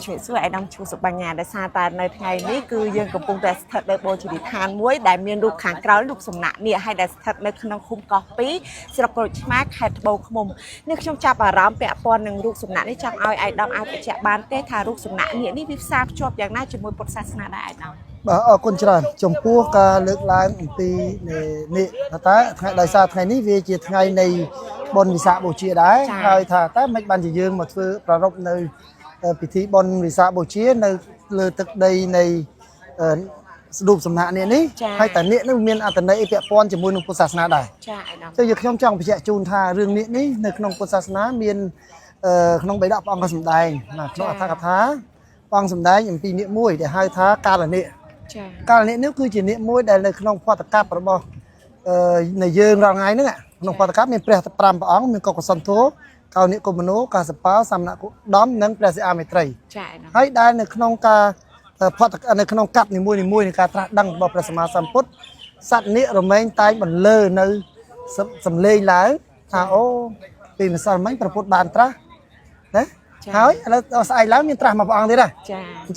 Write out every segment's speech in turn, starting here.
chuyện xưa ai đang chụp bằng nhà để xa ta nơi ngày ní cứ dương cầm cung tại thật đời bồ chỉ đi than muối đại miền lục kháng cáo lục sầm nặng nịa hay đại thật nơi khung khung có pí sẽ đọc rồi mát hay bầu không nếu trong cha bà rám bẹ pon nâng lục sầm nặng ní chẳng ai đang ai phải chạy bán té thà lục sầm nặng nịa ní vi sa chọpอย่างน่าจะมวยปดศาสนาได้ai đang คนจราจมพูการเลือกล้างปีนี่แต่โดยสารไทยนี้วิจิตรไงในบนวิสาบุชีได้โดยถ้าแต่ไม่บันจะยืงมาเพื่อประรบในพิธีบนวิสาบุชีในเลือตึกใดในสรุปสำนักเนี่ยนี่ให้แต่เนี่ยนั่นมีอัตนัยเปียปอนจะมวยนุพุทธศาสนาได้จะอยู่ขนมจังพิจารจูนทาเรื่องนี้นี่ในขนมพุทธศาสนามีขนมใบดอกปองกระสมได้นะขนมอัฐกถาปองสมได้อย่างปีนี้มวยแต่ให้ท้าการละเนี่ยการนี้นึกคือจีนี้มวยได้ในขนมพอตะกับระบในยืนเราไงนึกอ่ะขนมพอตะกับมีเปลือกปรามปองมีกอกสันโธเกาเนี้ยกบโนกาสปาสำนักด้อมนั่งเปลือกอาเมตรีให้ได้ในขนมกาพอตะในขนมกับในมวยในการตรัสดังบอกประสมาสัมพุทธสัตว์นี้เราไม่ตายบนเลื่อนในสำเร็จแล้วถ้าโอ้ปีมันสั่นไม่ประพุทธบานตรัสนะหายแล้วใส่แล้วมีตรามาฟังดีนะ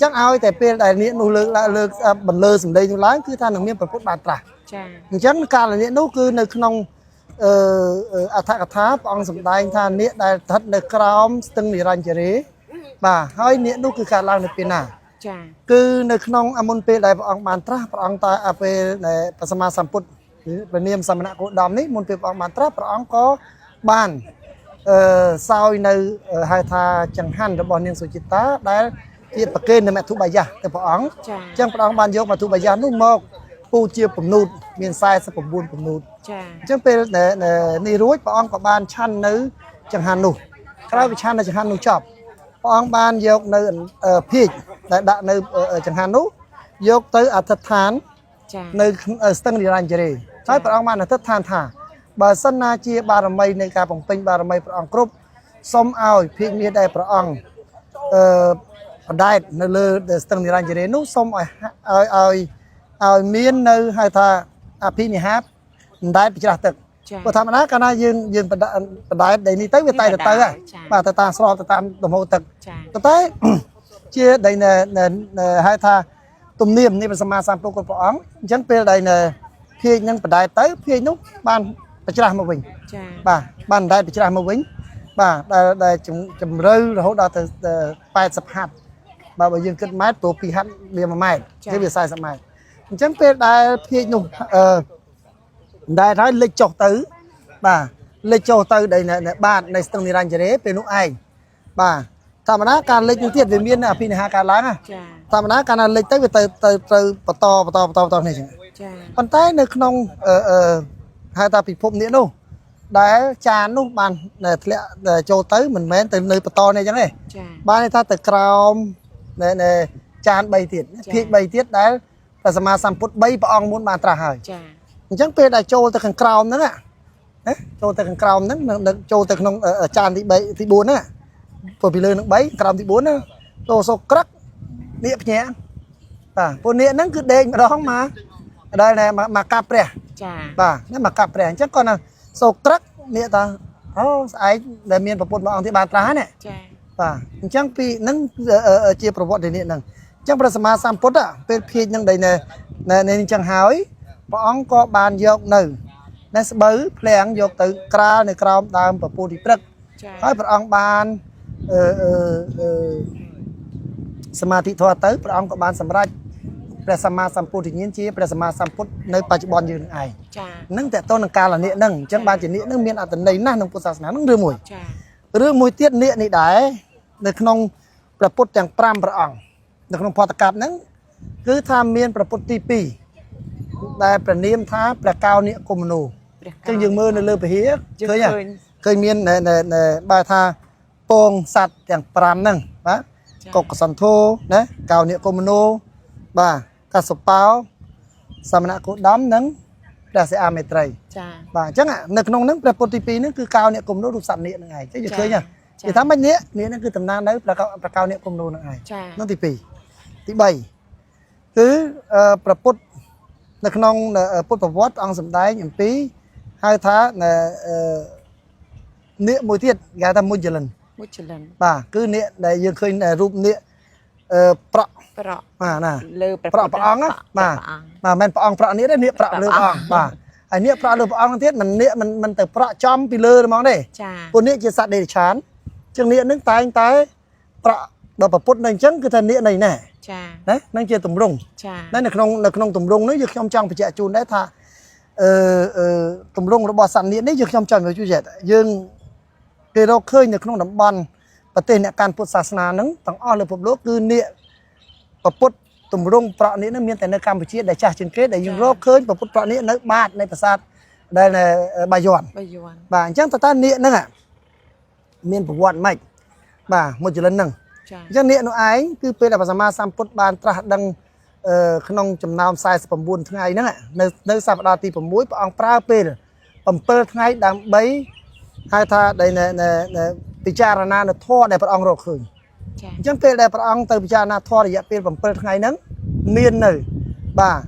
จังเอาแต่เป็นแต่เนี้ยนูเลือกบรรเลอสมเด็จอยู่แล้วคือท่านหนึ่งมีประพุทธบาตราจังการอะไรเนี้ยนู้คือในขนมอัฐกถาฟังสมเด็จท่านเนี้ยได้ทัดในกรามตึงนิรันดร์เจริญบ่าหายเนี้ยนู้คือการเล่าในปีหน้าคือในขนมอมุนเปได้ฟังบาตราฟังตาไปในปัสมาสัมพุทธเป็นเนียมสมณะโคดอมนี้มุนเปฟังบาตราฟังก็บ้านซอยในหายทาจังหันระบอบเนียงสุจิตาได้ที่ประเกณฑ์ในแม่ทุบายาแต่พระองค์จังพระองค์บานยกมาทุบายานุ่มมอกปูเจียปุ่มนูดเมียนทรายสปุ่มบุญปุ่มนูดจังเป็นในรู้พระองค์กับบานชันในจังหันนูคราวชันในจังหันนูชอบพระองค์บานยกในพีกแต่ดะในจังหันนูยกtớiอัฐฐานในสตังนิรันดร์เจริญใช้พระองค์บานอัฐฐานท่าบาสนาเจียบารมีในการปกป้องบารมีพระองค์ครบสมเอาเพียงมีได้พระองค์ได้ในเรื่องสตังนิรันดร์เจริญนู้สมเอามีนในให้ท่าอภินิหารได้พิจารณาตึกพอทำนะการยืนประได้ในนี้ตั้งเวทไตแต่ตั้งอ่ะมาแต่ตาสอบแต่ตามตมโหตึกแต่เจียในให้ท่าตุ่มเนียมนี่เป็นสมาสัมพุทธพระองค์ฉันเป็นในเพียงยังประได้เต้เพียงนู้บ้านไปจรามาวิ่งบ้านได้ไปจรามาวิ่งได้จำเรือเราได้ไปสภาพไปยืนขึ้นไม้ตัวปีหันเรียมาไม้ที่เบียร์ใส่สมัยฉันเป็นได้พี่หนุ่มได้ท้ายเล็กโจตื้อเล็กโจตื้อในบ้านในสตังนิรันดร์เจริญเป็นนุ่งไอ้ธรรมนาการเล็กยุ่งเทียบเวียนเมียนอ่ะพี่ในหาการล้างอ่ะธรรมนาการเล็กตั้งไปปตอนี่ใช่ปันใต้ในขนมhai ta bị phun nữa luôn đấy tràn luôn bàn để cho tới mình mến từ nơi to này chẳng này ban này ta từ cào này tràn bay tiết khi bay tiết đấy là sama samput bay bong muốn bàn trả hỏi chẳng biết là cho từ thằng cào nữa ạ cho từ thằng cào nữa cho từ không tràn thì bay thì bốn á rồi bị lơ nó bay cào thì bốn á đồ số crack niệm nhẹ bốn niệm nó cứ đền ở đó mà đây này mà cà prèนี่มากับแรงจังก่อนนะโศกรักเนี่ยตาไอ้เดมีนประปุ่นมาอังที่บานตราเนี่ยจังปีนั่งเจียประวัติเนี่ยนั่งจังประสมาสัมพุทธอ่ะเป็นพียังใดในจังหายพระองค์ก็บานยกหนึ่งในสบือเพลงยกตึกกราในกราวตามประปุ่นที่ปรึกให้พระองค์บานสมาธิทวตึกพระองค์ก็บานสำรัจประสมาสัมพุทธยินจีประสมาสัมพุทธในปัจจุบันยืนไอนั่งแต่ต้นการละเนี่ยนั่งจังบานจีเนี่ยนั่งมีอัตในนั่งพุทธศาสนานั่งเรือมวยเตี้ยเนี่ยนี่ได้ในขนมประพุทธอย่างปรามพระองค์ในขนมพอตกับนั่งคือทำเมียนประพุทธตีปีได้ประเนียมท้าประกาวเนี่ยกมนูจังยืงมือในเรือไปเฮียเคยเมียนในบาทาโปงสัตว์อย่างปรามนั่งนะกกสันโธนะกาวเนี่ยกมนูกาสปาวสมณะโคดอมนั้นแต่เสียอาเมตรัยจังอ่ะในขนมนั้นประปฏิปีนั้นคือกาวเนี่ยกลมโนรูปสัตว์เนี่ยยังไงจะอยู่เคยเนี่ยจะทำแบบนี้นั่นคือตำนานนั้นประกาวเนี่ยกลมโนยังไงนั่นที่ปีที่ใบคือประพุทธในขนมพุทธประวัติองสมได้อย่างปีhai tháng nịa môi tiết gà ta môi lần cứ nịa để dương khơiรูปnịa ប្រក់ ប្រក់ បាទណា លើ ប្រក់ព្រះអង្គណាបាទមិនព្រះអង្គប្រក់នេះទេនេះប្រក់លើព្រះអង្គបាទហើយនេះប្រក់លើព្រះអង្គទៀតមិនទៅប្រក់ចំពីលើហ្មងទេ ចា ពួកនេះជាសត្វដេរឆានចឹងនេះនឹងតែងតែប្រក់ដល់ប្រពុតនៅអញ្ចឹងគឺថានេះណៃណែ ចា ណានឹងជាទម្រង់ ចា នៅក្នុងទម្រង់នេះយើងខ្ញុំចង់បញ្ជាក់ជូនដែរថាទម្រង់របស់សត្វនេះយើងខ្ញុំចង់បញ្ជាក់យើងគេរកឃើញនៅក្នុងតំបន់ប្រទេសអ្នកកាន់ពុទ្ធសាសនាហ្នឹងទាំងអស់លើពិភពលោកគឺនេះប្រពុតទម្រង់ប្រក់នេះមានតែនៅកម្ពុជាដែលចាស់ជាងគេដែលយើងរកឃើញប្រពុតប្រក់នេះនៅបាតនៃប្រាសាទដែលបាយ័ន បាយ័ន បាទអញ្ចឹងតើនេះហ្នឹងមានប្រវត្តិម៉េចបាទមួយចលិនហ្នឹង ចា អញ្ចឹងនេះនោះឯងគឺពេលដែលព្រះសម្មាសម្ពុទ្ធបានត្រាស់ដឹងក្នុងចំណោម49ថ្ងៃហ្នឹងនៅសប្តាហ៍ទី6ព្រះអង្គប្រើពេល7ថ្ងៃដើម្បីហៅថាដែលពិចារណានៅធម៌ដែលព្រះអង្គរកឃើញ ចា អញ្ចឹងពេលដែលព្រះអង្គទៅពិចារណាធម៌រយៈពេល7ថ្ងៃហ្នឹងមាននៅបាទ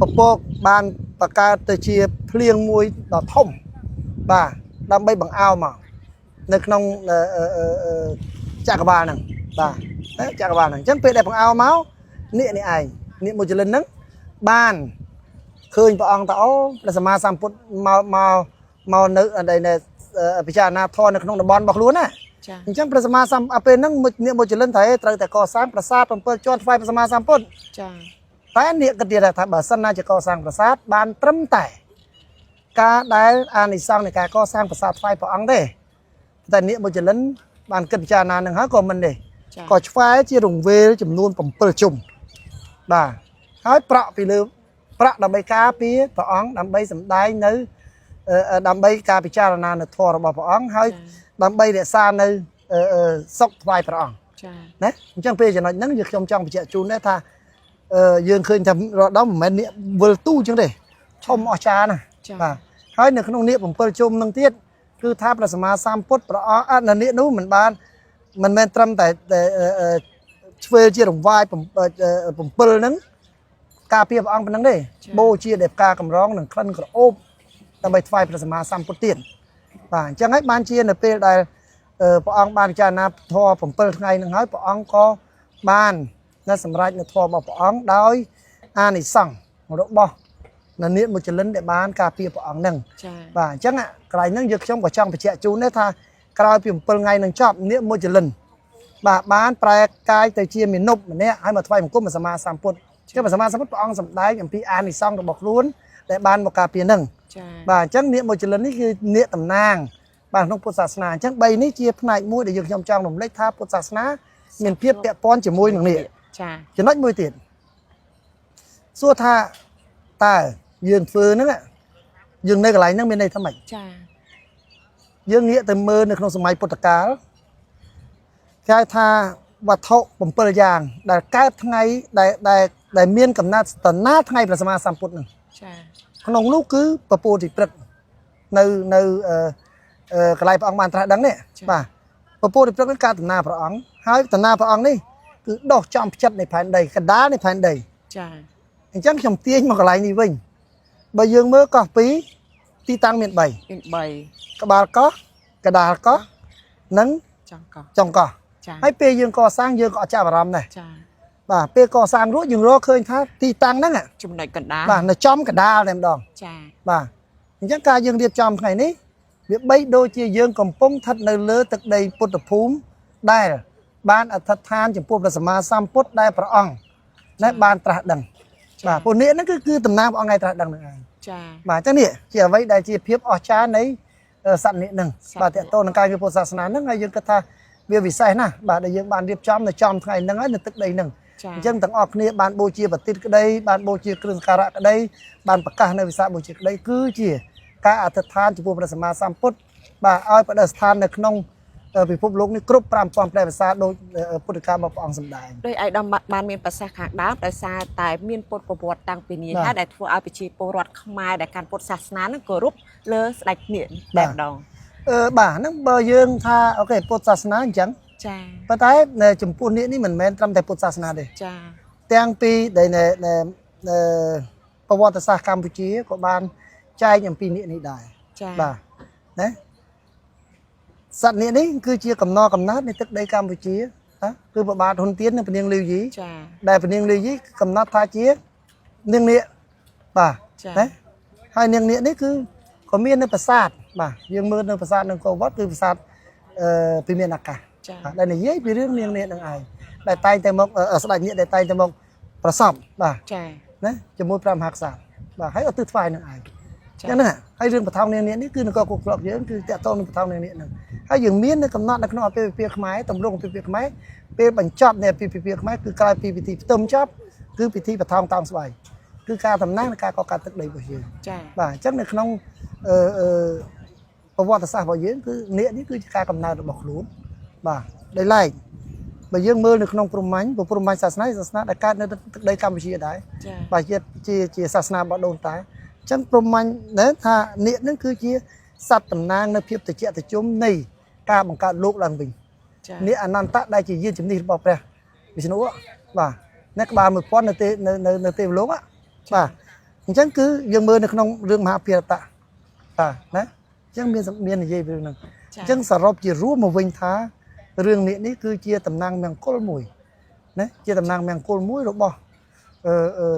ពពកបានបង្កើតទៅជាភ្លៀងមួយដ៏ធំបាទដើម្បីបង្អោមកនៅក្នុងចក្រវាលហ្នឹងបាទចក្រវាលហ្នឹងអញ្ចឹងពេលដែលបង្អោមកនេះឯងនេះមួយចលិនហ្នឹងបានឃើញព្រះអង្គថាអូព្រះសម្មាសម្ពុទ្ធមកនៅពិចារណាធម៌នៅក្នុងតំបន់របស់ខ្លួនណា ចា អញ្ចឹងព្រះសម្មាសម្ពុទ្ធពេលហ្នឹងនេះមួយចលិនត្រូវតែកសាងប្រាសាទ7ជាន់ថ្វាយព្រះសម្មាសម្ពុទ្ធ ចា តែនេះគិតទៀតថាបើសិនណាជាកសាងប្រាសាទបានត្រឹមតែការដែលអានិសង្សនៃការកសាងប្រាសាទថ្វាយព្រះអង្គទេតែនេះមួយចលិនបានគិតពិចារណានឹងហើយក៏មិនទេ ចា ក៏ឆ្វែជារង្វេលចំនួន7ជុំបាទហើយប្រក់ពីលើប្រាក់ដើម្បីការពារព្រះអង្គដើម្បីសម្ដែងនៅដើម្បីការពិចារណានៅធម៌របស់ព្រះអង្គហើយដើម្បីរក្សានៅសុខថ្វាយព្រះអង្គ ចា ណាអញ្ចឹងពេលចំណុចហ្នឹងយើងខ្ញុំចង់បញ្ជាក់ជូនដែរថាយើងឃើញថារកដល់មិនមែននេះវិលទូអញ្ចឹងទេឈុំអស្ចារ្យណាបាទហើយនៅក្នុងនេះ7ជុំហ្នឹងទៀតគឺថាព្រះសម្មាសម្ពុទ្ធព្រះអង្គអនុនេះនោះមិនមែនត្រឹមតែឆ្វេលជារង្វាយ7ហ្នឹងការពារព្រះអង្គប៉ុណ្្នឹងទេបូជាដែលផ្កាកម្រងនិងក្លិនក្រអូបដើម្បីថ្វាយព្រះសម្មាសម្ពុទ្ធទៀតបាទអញ្ចឹងហើយបានជានៅពេលដែលព្រះអង្គបានពិចារណាធម៌7ថ្ងៃហ្នឹងហើយព្រះអង្គក៏បានសម្រេចនៅធម៌របស់ព្រះអង្គដោយអានិសង្សរបស់នៅនាគមុចលិនដែលបានការពារព្រះអង្គហ្នឹង ចា បាទអញ្ចឹងកន្លែងហ្នឹងយើងខ្ញុំក៏ចង់បញ្ជាក់ជូនដែរថាក្រោយពី7ថ្ងៃនឹងចប់នាគមុចលិនបាទបានប្រែកាយទៅជាមាណពម្នាក់ហើយមកថ្វាយបង្គំព្រះសម្មាសម្ពុទ្ធគឺព្រះសម្មាសម្ពុទ្ធព្រះអង្គសម្ដែងអំពីអានិសង្សរបស់ខ្លួនដែលបានមកការពារហ្នឹង ចា បាទអញ្ចឹងនាគមុចលិននេះគឺនាគតំណាងបាទក្នុងពុទ្ធសាសនាអញ្ចឹង3នេះជាផ្នែកមួយដែលយើងខ្ញុំចង់រំលេចថាពុទ្ធសាសនាមានភាពពាក់ព័ន្ធជាមួយនឹងនេះ ចា ចំណុចមួយទៀតសួរថាតើយើងធ្វើហ្នឹងយើងនៅកន្លែងហ្នឹងមានន័យថាម៉េច ចា យើងងាកទៅមើលនៅក្នុងសម័យពុទ្ធកាលគេហៅថាវត្ថុ7យ៉ាងដែលកើតថ្ងៃដែលមានកំណត់ស្តនាថ្ងៃព្រះសម្មាសម្ពុទ្ធហ្នឹង ចា ក្នុងនោះគឺពពោធិព្រឹក្សនៅកន្លែងព្រះអង្គបានត្រាស់ដឹងនេះបាទពពោធិព្រឹក្សនេះកើតដំណើរព្រះអង្គហើយដំណើរព្រះអង្គនេះគឺដុសចំផ្ចិតនៃផែនដីកណ្ដាលនៃផែនដី ចា អញ្ចឹងខ្ញុំទាញមកកន្លែងនេះវិញបើយើងមើលកោះ2ទីតាំងមាន3 មាន ក្បាលកោះកណ្ដាលកោះនិង 3ចង់កោះ ចុងកោះ ចា ហើយពេលយើងកសាងយើងក៏អត់ចាប់អារម្មណ៍ដែរ ចា បាទពេលកសាងរួចយើងរកឃើញថាទីតាំងហ្នឹង ចំណុចកណ្ដាល បាទនៅចំកណ្ដាលតែម្ដង ចា បាទអញ្ចឹងការយើងរៀបចំថ្ងៃនេះវាបីដូចជាយើងកំពុងស្ថិតនៅលើទឹកដីពុទ្ធភូមិដែលបានអធិដ្ឋានចំពោះព្រះសម្មាសម្ពុទ្ធដែលព្រះអង្គដែលបានត្រាស់ដឹងបាទពួកនេះហ្នឹងគឺតំណាងព្រះអង្គឯងត្រាស់ដឹងហ្នឹងឯង ចា បាទអញ្ចឹងនេះជាអ្វីដែលជាភាពអស្ចារ្យនៃសត្វនេះហ្នឹងបាទតើតើនឹងការវិពុទ្ធសាសនាហ្នឹងហើយយើងគិតថាវាវិសេសណាស់បាទដែលយើងបានរៀបចំនៅចំថ្ងៃហ្នឹងហើយនៅទឹកដីហ្នឹង ចា អញ្ចឹងទាំងអស់គ្នាបានបូជាបតិតក្តីបានបូជាគ្រឿងសក្ការៈក្តីបានប្រកាសនៅវិសាខបូជាក្តីគឺជាការអធិដ្ឋានចំពោះព្រះសម្មាសម្ពុទ្ធបាទឲ្យបដិស្ថាននៅក្នុងពិភពលោកនេះគ្រប់5000ព្រះភាសាដោយពុទ្ធកាលរបស់ព្រះអង្គសម្ដែង ដោយឯកឧត្តមបានមានប្រសាសន៍ខាងដើមដោយសារតែមានពុទ្ធប្រវត្តិតាំងពីនេះហើយដែលធ្វើឲ្យប្រជាពលរដ្ឋខ្មែរដែលកាន់ពុទ្ធសាសនានឹងគោរពលើស្ដេចនាគតែម្ដង បាទហ្នឹងបើយើងថាអូខេពុទ្ធសាសនាអញ្ចឹង ចា ប៉ុន្តែចំពោះនេះមិនមែនត្រឹមតែពុទ្ធសាសនាទេ ចា ទាំងពីដែលប្រវត្តិសាស្ត្រកម្ពុជាក៏បានចែកអំពីនេះដែរ ចា បាទណាសត្វនេះគឺជាកំណត់នៃទឹកដីកម្ពុជា គឺប្របាទហ៊ុនទៀននិងពនាងលីវយី ចា ដែលពនាងលីវយីកំណត់ថាជានាងនាគបាទណាហើយនាងនាគនេះគឺក៏មាននៅប្រាសាទបាទយើងមើលនៅប្រាសាទនៅកោវត្តគឺប្រាសាទពីមានអាកាស ចា ដែលនិយាយពីរឿងនាងនាគនឹងឯងដែលតែងតែមកស្ដេចនាគដែលតែងតែមកប្រសពបាទ ចា ណាជាមួយព្រះមហាក្សត្របាទហើយអត់ទិថ្វាយនឹងឯងចឹងណាហើយរឿងបឋមនាងនាគនេះគឺនគរគុកក្របយើងគឺតកតងនឹងបឋមនាងនាគហ្នឹងហើយយើងមាននៅកំណត់នៅក្នុងអពាហ៍ពិពាហ៍ខ្មែរទម្រង់អពាហ៍ពិពាហ៍ខ្មែរពេលបញ្ចប់នៃអពាហ៍ពិពាហ៍ខ្មែរគឺក្រោយពីពិធីផ្ទឹមចប់គឺពិធីបឋមតាមស្បៃគឺការតំណាងនៃការកកើតទឹកដីរបស់យើង ចា បាទអញ្ចឹងនៅក្នុងប្រវត្តិសាស្ត្ររបស់យើងគឺនាគនេះគឺជាការកំណើតរបស់ខ្លួនបាទដោយឡែកបើយើងមើលនៅក្នុងព្រហ្មញ្ញព្រហ្មញ្ញសាសនាដែលកើតនៅទឹកដីកម្ពុជាដែរ ចា បាទជាសាសនារបស់ដូនតាអញ្ចឹងព្រហ្មញ្ញដែលថានាគនឹងគឺជាសត្វតំណាងនៅភាពត្រជាក់ត្រជុំនៃការបង្កើតលោកឡើងវិញ ចា នាគអនន្តៈដែលជាយានជំនិះរបស់ព្រះវិស្ណុបាទនៅក្បាល1000នៅទេវលោកបាទអញ្ចឹងគឺយើងមើលនៅក្នុងរឿងមហាភារតៈបាទណាអញ្ចឹងមាននិយាយពីរឿងហ្នឹងអញ្ចឹងសរុបជារួមមកវិញថារឿងនាគនេះគឺជាតំណាងមង្គលមួយណាជាតំណាងមង្គលមួយរបស់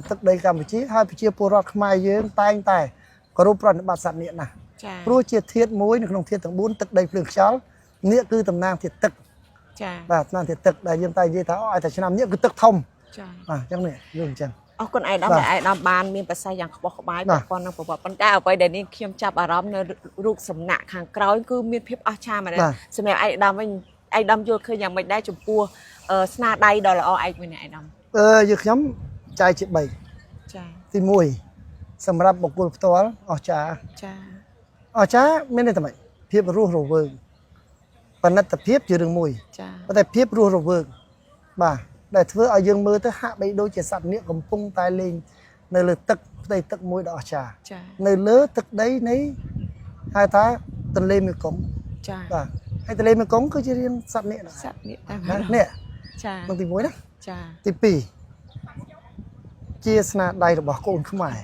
ទឹកដីកម្ពុជាហើយប្រជាពលរដ្ឋខ្មែរយើងតែងតែគោរពប្រណិប័តសត្វនាគណាស់ ចា ព្រោះជាធាតុមួយនៅក្នុងធាតុទាំង4ទឹកដីភ្លើងខ្យល់នាគគឺតំណាងធាតុទឹក ចា បាទតំណាងធាតុទឹកដែលយើងតែនិយាយថាអូឲ្យតែឆ្នាំនាគគឺទឹកធំ ចា បាទអញ្ចឹងនេះរឿងអញ្ចឹង អរគុណអាយដាមដែលអាយដាមបានមានប្រសាសន៍យ៉ាងខ្បោះក្បាយពាក់ព័ន្ធនឹងប្រវត្តិប៉ុន្តែអ្វីដែលនេះខ្ញុំចាប់អារម្មណ៍នៅរូបសំណាកខាងក្រោយគឺមានភាពអស្ចារ្យមែនទេសម្រាប់អាយដាមវិញអាយដាមយល់ឃើញយ៉ាងម៉េចដែរចំពោះស្នាដៃដ៏ល្អឯកមួយនេះអាយដាម យើងខ្ញុំចែកជា3 ចា ទី1សម្រាប់បុគ្គលផ្ទាល់អស្ចារ្យ ចា អស្ចារ្យមានន័យថាម៉េចភាពរស់រវើកបណិតភាពជារឿងមួយ ចា ប៉ុន្តែភាពរស់រវើកបាទដែលធ្វើឲ្យយើងមើលទៅហាក់បីដូចជាសត្វនាគកំពុងតែលេងនៅលើទឹកផ្ទៃទឹកមួយដ៏អស្ចារ្យ ចា នៅលើទឹកដីនៃហៅថាទន្លេមេគង្គ ចា បាទហើយទន្លេមេគង្គគឺជារៀងសត្វនាគដែរ សត្វនេះតែ ណានេះ ចា នឹងទី1ណា ចា ទី2ជាស្នាដៃរបស់កូនខ្មែរ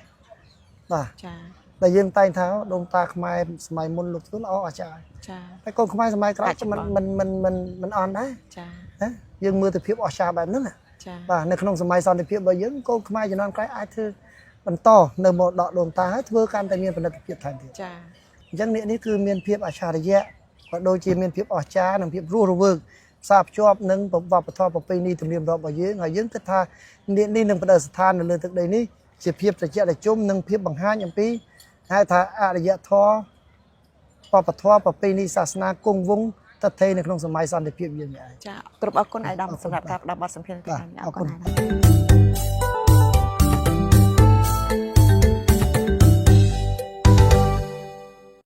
បាទ ចា ដែលយើងតែងថាដូនតាខ្មែរសម័យមុនលោកខ្លួនអស្ចារ្យ ចា តែកូនខ្មែរសម័យក្រោយមិនអន់ដែរ ចា ណាយើងមើលទៅភាពអស្ចារ្យបែបហ្នឹងណា ចា បាទនៅក្នុងសម័យសន្តិភាពរបស់យើងកូនខ្មែរជំនាន់ក្រោយអាចធ្វើបន្តនៅមរតកដូនតាហើយធ្វើកាន់តែមានផលិតភាពថែមទៀត ចា អញ្ចឹងនេះគឺមានភាពអច្ឆរិយៈក៏ដូចជាមានភាពអស្ចារ្យនិងភាពរស់រវើកផ្សារភ្ជាប់នឹងវប្បធម៌ប្រពៃណីទំនៀមទម្លាប់របស់យើងហើយយើងគិតថានេះនឹងបដិស្ថាននៅលើទឹកដីនេះជាភាពត្រជាក់ត្រជុំនិងភាពបង្ហាញអំពីហៅថាអរិយធម៌វប្បធម៌ប្រពៃណីសាសនាគង់វង្សតថេនៅក្នុងសម័យសន្តិភាពយើងនេះឯង ចាគ្រប់អរគុណអាយដាមសម្រាប់ការផ្ដល់បទសម្ភាសន៍ បាទ នេះ អ អ រ រ គុ គុ ណ ណអាយដាម